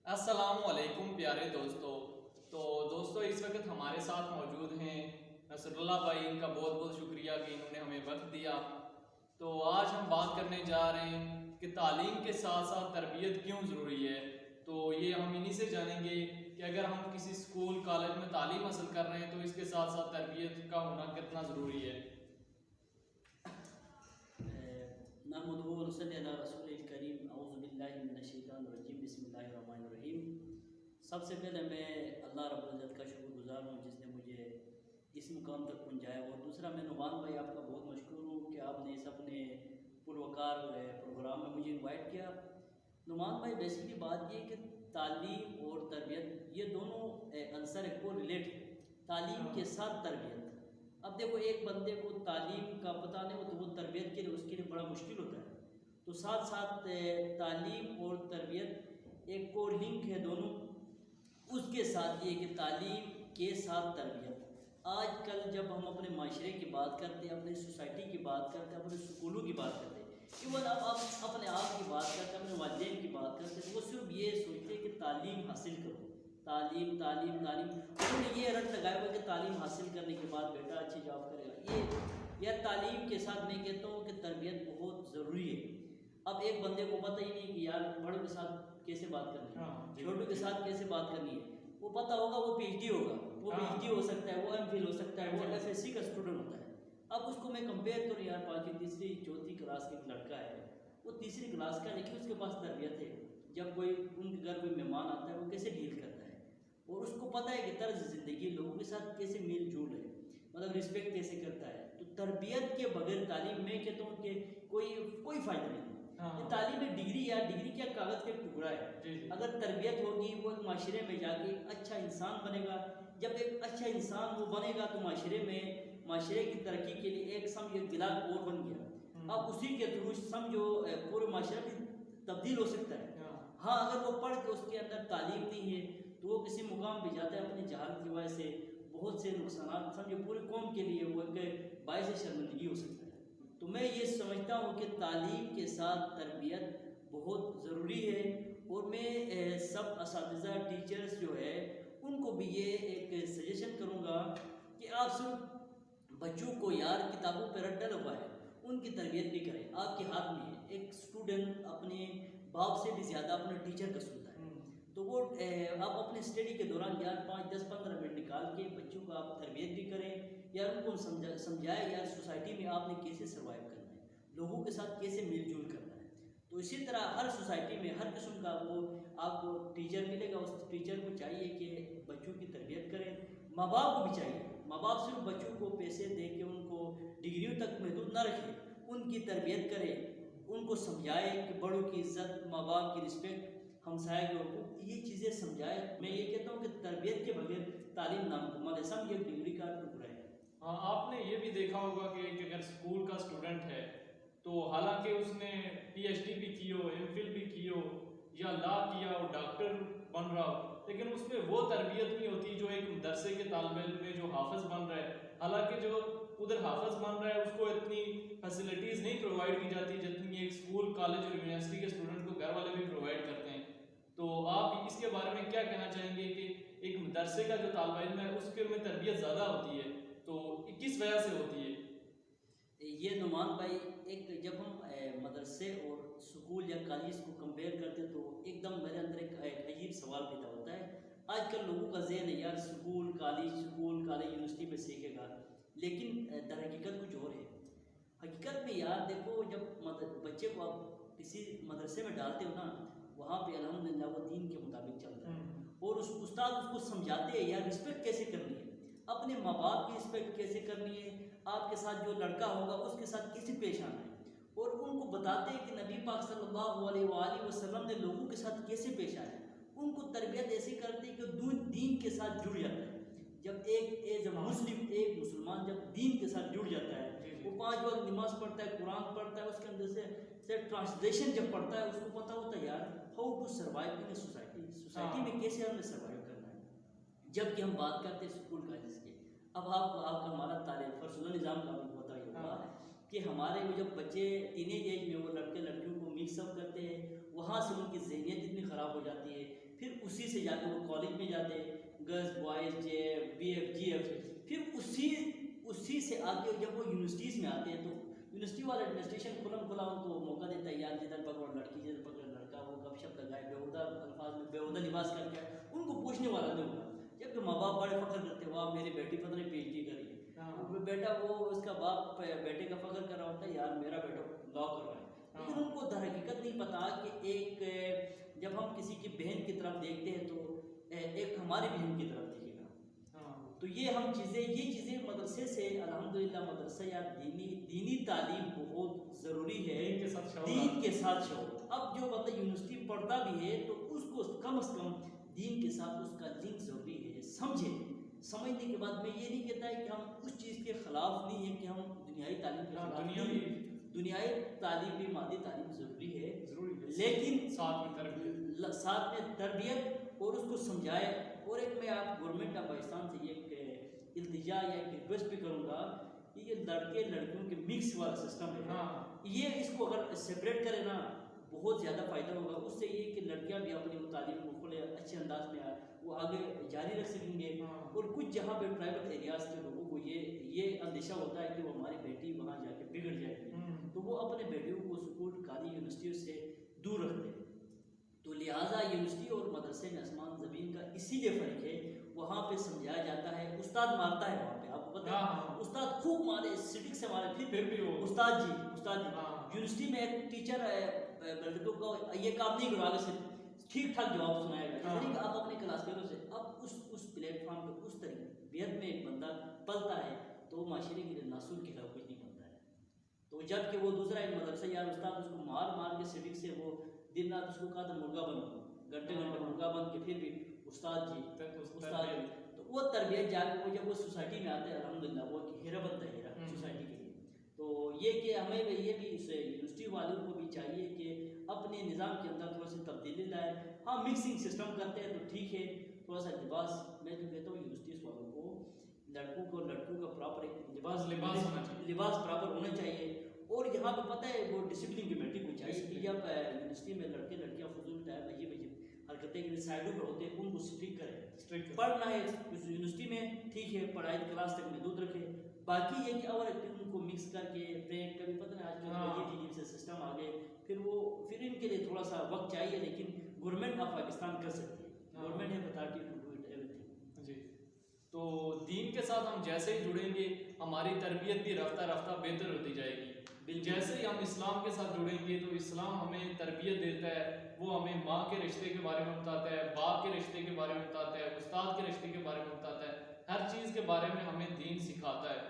السلام علیکم پیارے دوستو۔ دوستو اس وقت ہمارے ساتھ موجود ہیں نصر اللہ بھائی، ان کا بہت بہت شکریہ کہ انہوں نے ہمیں وقت دیا۔ تو آج ہم بات کرنے جا رہے ہیں کہ تعلیم کے ساتھ ساتھ تربیت کیوں ضروری ہے۔ تو یہ ہم انہی سے جانیں گے کہ اگر ہم کسی اسکول کالج میں تعلیم حاصل کر رہے ہیں تو اس کے ساتھ ساتھ تربیت کا ہونا کتنا ضروری ہے۔ نحمدہ و نصلی علی رسول کریم، اعوذ باللہ من الشیطان الرجیم، بسم اللہ الرحمن الرحیم۔ سب سے پہلے میں اللہ رب العزت کا شکر گزار ہوں جس نے مجھے اس مقام تک پہنچایا، اور دوسرا میں نعمان بھائی آپ کا بہت مشکور ہوں کہ آپ نے اس اپنے پروکار پروگرام میں مجھے انوائٹ کیا۔ نعمان بھائی بیسیکلی بات یہ کہ تعلیم اور تربیت یہ دونوں عنصر کو ریلیٹ ہے، تعلیم کے ساتھ تربیت۔ اب دیکھو ایک بندے کو تعلیم کا پتہ نہیں ہو تو وہ تربیت کے لیے اس کے لیے بڑا مشکل ہوتا ہے، تو ساتھ ساتھ تعلیم اور تربیت ایک کو لنک ہے دونوں۔ اس کے ساتھ یہ کہ تعلیم کے ساتھ تربیت، آج کل جب ہم اپنے معاشرے کی بات کرتے ہیں، اپنی سوسائٹی کی بات کرتے ہیں، اپنے اسکولوں کی بات کرتے ہیں، ایون اب آپ اپنے آپ کی بات کرتے ہیں، اپنے والدین کی بات کرتے ہیں، تو وہ صرف یہ سوچتے ہیں کہ تعلیم حاصل کرو، تعلیم تعلیم تعلیم۔ انہوں نے یہ رٹ لگایا ہوا کہ تعلیم حاصل کرنے کے بعد بیٹا اچھی جاب کرے گا۔ یہ تعلیم کے ساتھ میں کہتا ہوں کہ تربیت بہت ضروری ہے۔ اب ایک بندے کو پتہ ہی نہیں کہ یار بڑوں کے ساتھ کیسے بات کرنی ہے، چھوٹوں کے ساتھ کیسے بات کرنی ہے۔ وہ پتہ ہوگا وہ پی ایچ ڈی ہوگا، وہ پی ایچ ڈی ہو سکتا ہے، وہ ایم فل ہو سکتا ہے، وہ ایف ایس سی کا اسٹوڈنٹ ہوتا ہے۔ اب اس کو میں کمپیئر کروں، یار پانچویں تیسری چوتھی کلاس کا ایک لڑکا ہے، وہ تیسری کلاس کا ہے لیکن اس کے پاس تربیت ہے۔ جب کوئی ان کے گھر کوئی مہمان آتا ہے وہ کیسے ڈیل کرتا ہے، اور اس کو پتہ ہے کہ طرز زندگی لوگوں کے ساتھ کیسے میل جول ہے، مطلب رسپیکٹ کیسے کرتا ہے۔ تو تربیت کے بغیر تعلیم میں کہتا ہوں کہ کوئی فائدہ نہیں۔ یہ تعلیم ایک ڈگری ہے، ڈگری کیا کاغذ کا ایک ٹکڑا ہے۔ اگر تربیت ہوگی وہ ایک معاشرے میں جا کے اچھا انسان بنے گا، جب ایک اچھا انسان وہ بنے گا تو معاشرے کی ترقی کے لیے ایک سمجھو بلاک اور بن گیا۔ اب اسی کے تھرو سمجھو پورے معاشرہ بھی تبدیل ہو سکتا ہے۔ ہاں اگر وہ پڑھ کے اس کے اندر تعلیم نہیں ہے تو وہ کسی مقام پہ جاتا ہے، اپنی جہالت کی وجہ سے بہت سے نقصانات سمجھو پورے قوم کے لیے وہ ایک باعث شرمندگی ہو سکتا ہے۔ تو میں یہ سمجھتا ہوں کہ تعلیم کے ساتھ تربیت بہت ضروری ہے، اور میں سب اساتذہ ٹیچرز جو ہے ان کو بھی یہ ایک سجیشن کروں گا کہ آپ صرف بچوں کو یار کتابوں پہ رٹ ڈلا ہوا ہے ان کی تربیت بھی کریں، آپ کے ہاتھ میں ہے۔ ایک اسٹوڈنٹ اپنے باپ سے بھی زیادہ اپنے ٹیچر کا سنتا ہے، تو وہ آپ اپنے اسٹڈی کے دوران یار 5 10 15 منٹ نکال کے بچوں کو آپ تربیت بھی کریں، یار ان کو سمجھائیں یار سوسائٹی میں آپ نے کیسے سروائیو کرنا ہے، لوگوں کے ساتھ کیسے مل جل کرنا ہے۔ تو اسی طرح ہر سوسائٹی میں ہر قسم کا وہ آپ کو ٹیچر ملے گا، اس ٹیچر کو چاہیے کہ بچوں کی تربیت کریں۔ ماں باپ کو بھی چاہیے، ماں باپ صرف بچوں کو پیسے دے کے ان کو ڈگریوں تک محدود نہ رکھیں، ان کی تربیت کریں، ان کو سمجھائے کہ بڑوں کی عزت، ماں باپ کی رسپیکٹ، ہمسائے کے حقوق، یہ چیزیں سمجھائے۔ میں یہ کہتا ہوں کہ تربیت کے بغیر تعلیم نامکمل ہے، سب یہ ڈگری کا ٹکڑا ہے۔ ہاں، آپ نے یہ بھی دیکھا ہوگا کہ اگر اسکول کا اسٹوڈنٹ ہے تو حالانکہ اس نے پی ایچ ڈی بھی کی ہو، ایم فل بھی کی ہو، یا لا کیا ہو، ڈاکٹر بن رہا ہو، لیکن اس میں وہ تربیت نہیں ہوتی جو ایک مدرسے کے طالب علم میں جو حافظ بن رہا ہے۔ حالانکہ جو ادھر حافظ بن رہا ہے اس کو اتنی فیسلٹیز نہیں پرووائڈ کی جاتی جتنی ایک اسکول کالج اور یونیورسٹی کے اسٹوڈنٹ کو گھر والے بھی پرووائڈ کرتے ہیں۔ تو آپ اس کے بارے میں کیا کہنا چاہیں گے کہ ایک مدرسے کا جو طالب علم ہے اس کے میں تربیت زیادہ ہوتی ہے تو کس وجہ سے ہوتی ہے؟ یہ نعمان بھائی، ایک جب ہم مدرسے اور اسکول یا کالج کو کمپیئر کرتے تو ایک دم میرے اندر ایک عجیب سوال پیدا ہوتا ہے۔ آج کل لوگوں کا ذہن ہے یار اسکول کالج یونیورسٹی میں سیکھے گا، لیکن در حقیقت کچھ اور ہے۔ حقیقت میں یار دیکھو، جب بچے کو آپ کسی مدرسے میں ڈالتے ہو نا، وہاں پہ الحمدللہ وہ دین کے مطابق چلتا ہے، اور استاد اس کو سمجھاتے ہیں یار رسپیکٹ کیسے کرنی ہے، اپنے ماں باپ کی رسپیکٹ کیسے کرنی ہے، آپ کے ساتھ جو لڑکا ہوگا اس کے ساتھ کیسے پیش آنا ہے، اور ان کو بتاتے ہیں کہ نبی پاک صلی اللہ علیہ وآلہ وسلم نے لوگوں کے ساتھ کیسے پیش آیا ہے۔ ان کو تربیت ایسی کرتے ہیں کہ دین کے ساتھ جڑ جاتا ہے۔ جب ایک مسلمان جب دین کے ساتھ جڑ جاتا ہے، وہ 5 وقت نماز پڑھتا ہے، قرآن پڑھتا ہے، اس کے اندر سے ٹرانسلیشن جب پڑھتا ہے اس کو پتہ ہوتا ہے یار how to survive in society میں کیسے ہمیں سروائیو کرنا ہے۔ جب کہ ہم بات کرتے ہیں اسکول کالج کے، اب آپ کا ہمارا تعلیم فرسودہ نظام کا بھی پتہ ہی ہوگا کہ ہمارے میں جب بچے ٹین ایج میں وہ لڑکے لڑکیوں کو مکس اپ کرتے ہیں، وہاں سے ان کی ذہنیت اتنی خراب ہو جاتی ہے پھر اسی سے جا کے وہ کالج میں جاتے، girls boys J B F G F, پھر اسی سے آگے جب وہ یونیورسٹیز میں آتے ہیں تو یونیورسٹی والا ایڈمنسٹریشن کھلا ان کو موقع دیتا ہے، یار جدھر پکڑو لڑکی جدھر پکڑو لڑکا، وہ گپ شپ لگائے بیہودہ الفاظ میں بیہودہ لباس کر کے ان کو پوچھنے والا نہیں ہوگا. جبکہ ماں باپ بڑے فخر کرتے، واہ میری بیٹی پتہ نہیں پی ایچ ڈی کری ہے، بیٹا وہ اس کا باپ بیٹے کا فخر کر رہا ہوتا ہے، یار میرا بیٹا لا کر رہا ہے. لیکن ان کو در حقیقت نہیں پتا کہ ایک جب ہم کسی کی بہن کی طرف دیکھتے ہیں تو ایک ہماری بہن کی طرف دیکھے گا. تو یہ چیزیں مدرسے سے الحمدللہ مدرسہ یا دینی تعلیم بہت ضروری ہے، دین کے ساتھ شعور. اب جو بندہ یونیورسٹی پڑھتا بھی ہے تو اس کو کم از کم دین کے ساتھ اس کا لنک ضروری ہے. سمجھنے کے بعد میں یہ نہیں کہتا ہے کہ ہم اس چیز کے خلاف نہیں ہیں کہ ہم دنیائی تعلیم کے خلاف نہیں ہیں. دنیائی تعلیم بھی مادی تعلیم ضروری ہے، لیکن ساتھ میں تربیت اور اس کو سمجھائے. اور ایک میں آپ گورنمنٹ آف پاکستان سے ایک التجا یا ایک ریکویسٹ بھی کروں گا کہ یہ لڑکے لڑکیوں کے مکس والا سسٹم ہے، یہ اس کو اگر سپریٹ کرے نا بہت زیادہ فائدہ ہوگا. اس سے یہ کہ لڑکیاں بھی اپنی تعلیم کو کھلے اچھے انداز میں وہ آگے جاری رکھ سکیں گے. اور کچھ جہاں پہ پرائیویٹ ایریاز کے لوگوں کو یہ اندیشہ ہوتا ہے کہ وہ ہماری بیٹی وہاں جا کے بگڑ جائے گی، تو وہ اپنے بیٹیوں کو اسکول کالج یونیورسٹیوں سے دور رکھتے ہیں. تو لہٰذا یونیورسٹی اور مدرسے میں آسمان زمین کا اسی لیے فرق ہے. وہاں پہ سمجھایا جاتا ہے، استاد مارتا ہے وہاں پہ، آپ کو پتہ ہے استاد خوب مارے، سٹک سے مارے، پھر بھی وہ استاد جی یونیورسٹی میں ایک ٹیچر لڑکوں کو یہ کام نہیں کروا گا، صرف ٹھیک ٹھاک جواب سنائے گا. یعنی کہ آپ اپنے کلاس فیلوں سے اب اس پلیٹ فارم پہ اس تربیت میں ایک بندہ پلتا ہے تو وہ معاشرے کے لیے ناسور کے خلاف کچھ نہیں بنتا ہے. تو جب کہ وہ دوسرا ایک مدرسہ یا استاد اس کو مار کے سٹک سے وہ دن رات اس کو کہا تو مرغا بن، گھنٹے مرغا بن کے پھر بھی استاد جی. تو وہ تربیت جا کے وہ جب وہ سوسائٹی میں آتے ہیں الحمدللہ وہ ہیرا بنتا ہے، ہیرا سوسائٹی کے لیے. تو یہ کہ ہمیں یہ بھی یونیورسٹی والوں کو بھی چاہیے کہ اپنے نظام کے اندر تھوڑا سی تبدیلی لائے. ہاں مکسنگ سسٹم کرتے ہیں تو ٹھیک ہے، تھوڑا سا لباس میں جو کہتا ہوں یونیورسٹیز والوں کو لڑکوں کا پراپر ایک لباس پراپر ہونا چاہیے. اور یہاں پہ پتہ ہے وہ ڈسپلن کمیٹی کو چاہیے کہ جب یونیورسٹی میں لڑکے لڑکیاں فضول ٹائم عجیب حرکتیں کے سائڈوں پہ ہوتے ہیں ان کو اسٹرک کرے. پڑھنا ہے یونیورسٹی میں ٹھیک ہے، پڑھائی کلاس تک محدود رکھے، باقی یہ کہ اور ان کو مکس کر کے پریک کبھی پتہ نہیں آج کل یہ سے سسٹم آ گئے، پھر ان کے لیے تھوڑا سا وقت چاہیے. لیکن گورنمنٹ آف پاکستان کر سکتی ہے، گورنمنٹ ہے اتھارٹی ٹو ڈو اٹ ایوری تھنگ. جی، تو دین کے ساتھ ہم جیسے ہی جڑیں گے ہماری تربیت بھی رفتہ رفتہ بہتر ہوتی جائے گی. جیسے ہی ہم اسلام کے ساتھ جڑیں گے تو اسلام ہمیں تربیت دیتا ہے، وہ ہمیں ماں کے رشتے کے بارے میں بتاتا ہے، باپ کے رشتے کے بارے میں بتاتا ہے، استاد کے رشتے کے بارے میں بتاتا ہے، ہر چیز کے بارے میں ہمیں دین سکھاتا ہے.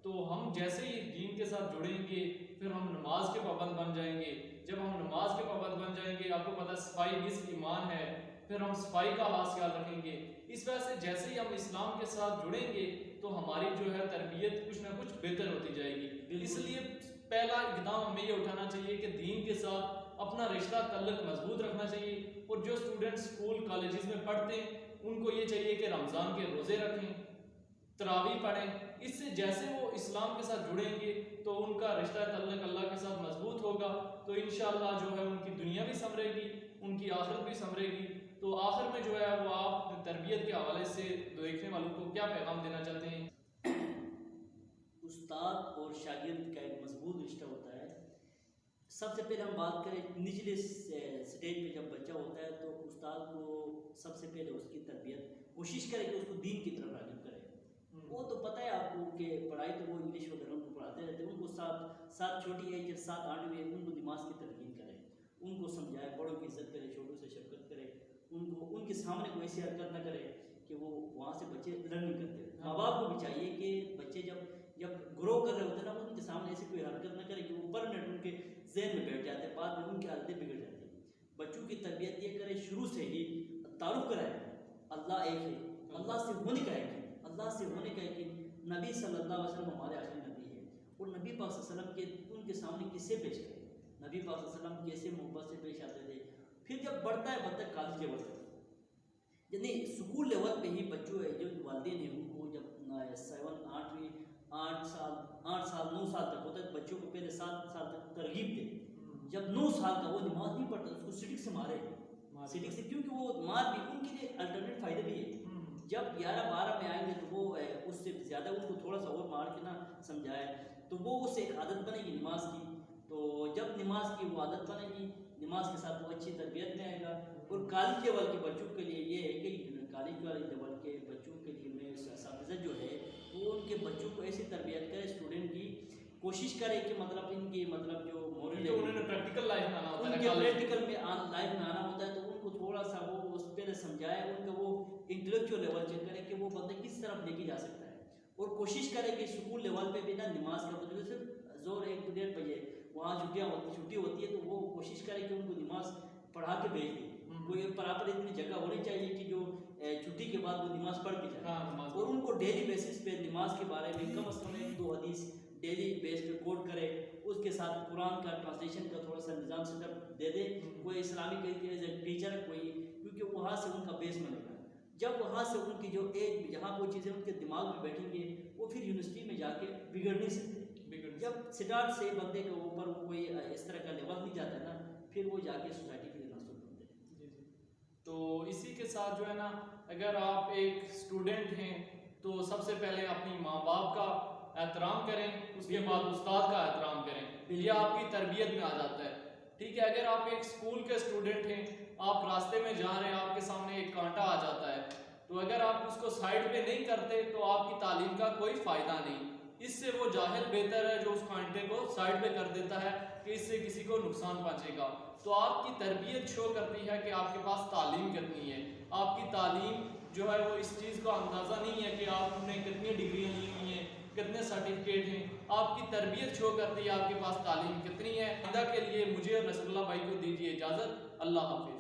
تو ہم جیسے ہی دین کے ساتھ جڑیں گے پھر ہم نماز کے پابند بن جائیں گے. جب ہم نماز کے پابند بن جائیں گے، آپ کو پتہ صفائی نصف ایمان ہے، پھر ہم صفائی کا خاص خیال رکھیں گے. اس وجہ سے جیسے ہی ہم اسلام کے ساتھ جڑیں گے تو ہماری جو ہے تربیت کچھ نہ کچھ بہتر ہوتی جائے گی. اس لیے پہلا اقدام ہمیں یہ اٹھانا چاہیے کہ دین کے ساتھ اپنا رشتہ تعلق مضبوط رکھنا چاہیے. اور جو اسٹوڈنٹ اسکول کالجز میں پڑھتے ہیں ان کو یہ چاہیے کہ رمضان کے روزے رکھیں، تراویح پڑھیں. اس سے جیسے وہ اسلام کے ساتھ جڑیں گے تو ان کا رشتہ تعلق اللہ کے ساتھ مضبوط ہوگا. تو انشاءاللہ جو ہے ان کی دنیا بھی سنورے گی، ان کی آخرت بھی سنورے گی. تو آخر میں جو ہے وہ آپ تربیت کے حوالے سے دیکھنے والوں کو کیا پیغام دینا چاہتے ہیں؟ استاد اور شاگرد کا ایک مضبوط رشتہ ہوتا ہے. سب سے پہلے ہم بات کریں نچلے سٹیج پہ جب بچہ ہوتا ہے تو استاد کو سب سے پہلے اس کی تربیت کوشش کرے کہ اس کو دین کی طرف راغب کرے. وہ تو پتہ ہے آپ کو کہ پڑھائی تو وہ انگلش وغیرہ ان کو پڑھاتے رہتے ہیں، ان کو سات چھوٹی ایج 7-8 میں ان کو نماز کی تلقین کرے، ان کو سمجھائے، بڑوں کی عزت کرے، چھوٹوں سے شفقت کرے، ان کے سامنے کوئی ایسی حرکت نہ کرے کہ وہ وہاں سے بچے لرن نہیں کرتے. ماں باپ کو بھی چاہیے کہ بچے جب گرو کر رہے ہوتے ہیں نا ان کے سامنے ایسی کوئی حرکت نہ کرے کہ وہ پرمنٹ ان کے ذہن میں بیٹھ جاتے ہیں، بعد میں ان کی عادتیں بگڑ جاتی ہیں. بچوں کی تربیت یہ کرے شروع سے ہی تعارف کرائے اللہ ایک ہے، اللہ سے ہونے کا یقین، اللہ سے ہونے کا یقین. نبی صلی اللہ علیہ وسلم ہمارے آخری نبی ہے اور نبی پاک صلی اللہ علیہ وسلم کے ان کے سامنے کس سے پیش کرے، نبی پاک صلی اللہ علیہ وسلم کیسے محبت سے پیش آتے تھے. پھر جب بڑھتا ہے کالج لیول تک، یعنی اسکول لیول پہ ہی بچوں ہے جو والدین ہیں ان کو جب 8 سال 9 سال تک ہوتا ہے بچوں کو پہلے 7 سال تک ترغیب دے. جب 9 سال کا وہ نماز نہیں پڑھتا اس کو سٹک سے مارے سٹنگ سے، کیونکہ وہ مار بھی ان کے لیے الٹرنیٹ فائدے بھی ہے. جب 11-12 میں آئیں گے تو وہ اس سے زیادہ ان کو تھوڑا سا اور مار کے نا سمجھائے تو وہ اس سے ایک عادت بنے گی نماز کی. تو جب نماز کی وہ عادت بنے گی، نماز کے ساتھ وہ اچھی تربیت میں آئے گا. اور کالج لیول کے بچوں کے لیے یہ ہے کہ کالج والے لیول کے بچوں کے لیے میں اساتذہ جو ہے وہ ان کے بچوں کو ایسی تربیت کرے، اسٹوڈنٹ کی کوشش کرے کہ مطلب ان کی مطلب جو مورل انہوں نے پریکٹیکل لائف میں آنا ہوتا ہے، ان کے پریکٹیکل میں لائف میں آنا ہوتا ہے، تو ان کو تھوڑا سا وہ اس پہ سمجھائے، ان کا وہ انٹلیکچوئل لیول چیک کرے کہ وہ بندے کس طرف لے کے جا سکتا ہے. اور کوشش کرے کہ اسکول لیول پہ بھی نا نماز کا وقت صرف زور 1-1:30 بجے وہاں چھٹی ہوتی ہے، تو وہ کوشش کرے کہ ان کو نماز پڑھا کے بھیج دے. کوئی پراپر اتنی جگہ ہونی چاہیے کہ جو چھٹی کے بعد وہ نماز پڑھ کے جائے. اور ان کو ڈیلی بیسس پہ نماز کے بارے میں کم از کم 1-2 حدیث ڈیلی بیس پہ کوٹ کرے. اس کے ساتھ قرآن کا ٹرانسلیشن کا تھوڑا سا نظام سیٹ اپ دے دے. کوئی اسلامی ٹیچر کوئی، کیونکہ وہاں سے ان کا بیس بنے گا. جب وہاں سے ان کی جو ایج جہاں وہ چیزیں ان کے دماغ میں بیٹھیں گے وہ پھر یونیورسٹی میں جا کے بگڑ نہیں سکتے. جب اسٹارٹ سے بندے کے اوپر کوئی اس طرح کا لیول نہیں جاتا ہے نا، پھر وہ جا کے سوسائٹی کے لیے ناسور بنتے ہیں. تو اسی کے ساتھ جو ہے نا، اگر آپ ایک اسٹوڈنٹ ہیں تو سب سے پہلے اپنی ماں باپ کا احترام کریں، اس کے بعد استاد کا احترام کریں. یہ آپ کی تربیت میں آ جاتا ہے. ٹھیک ہے، اگر آپ ایک اسکول کے اسٹوڈنٹ ہیں، آپ راستے میں جا رہے ہیں، آپ کے سامنے ایک کانٹا آ جاتا ہے، تو اگر آپ اس کو سائڈ پہ نہیں کرتے تو آپ کی تعلیم کا کوئی فائدہ نہیں. اس سے وہ جاہل بہتر ہے جو اس کانٹے کو سائڈ پہ کر دیتا ہے کہ اس سے کسی کو نقصان پہنچے گا. تو آپ کی تربیت شو کرتی ہے کہ آپ کے پاس تعلیم کتنی ہے. آپ کی تعلیم جو ہے وہ اس چیز کا اندازہ نہیں ہے کہ آپ نے کتنی ڈگریاں لی ہوئی ہیں، کتنے سرٹیفکیٹ ہیں. آپ کی تربیت شو کرتی ہے آپ کے پاس تعلیم کتنی ہے. آئندہ کے لیے مجھے اور رسول اللہ بھائی کو دیجیے اجازت. اللہ حافظ.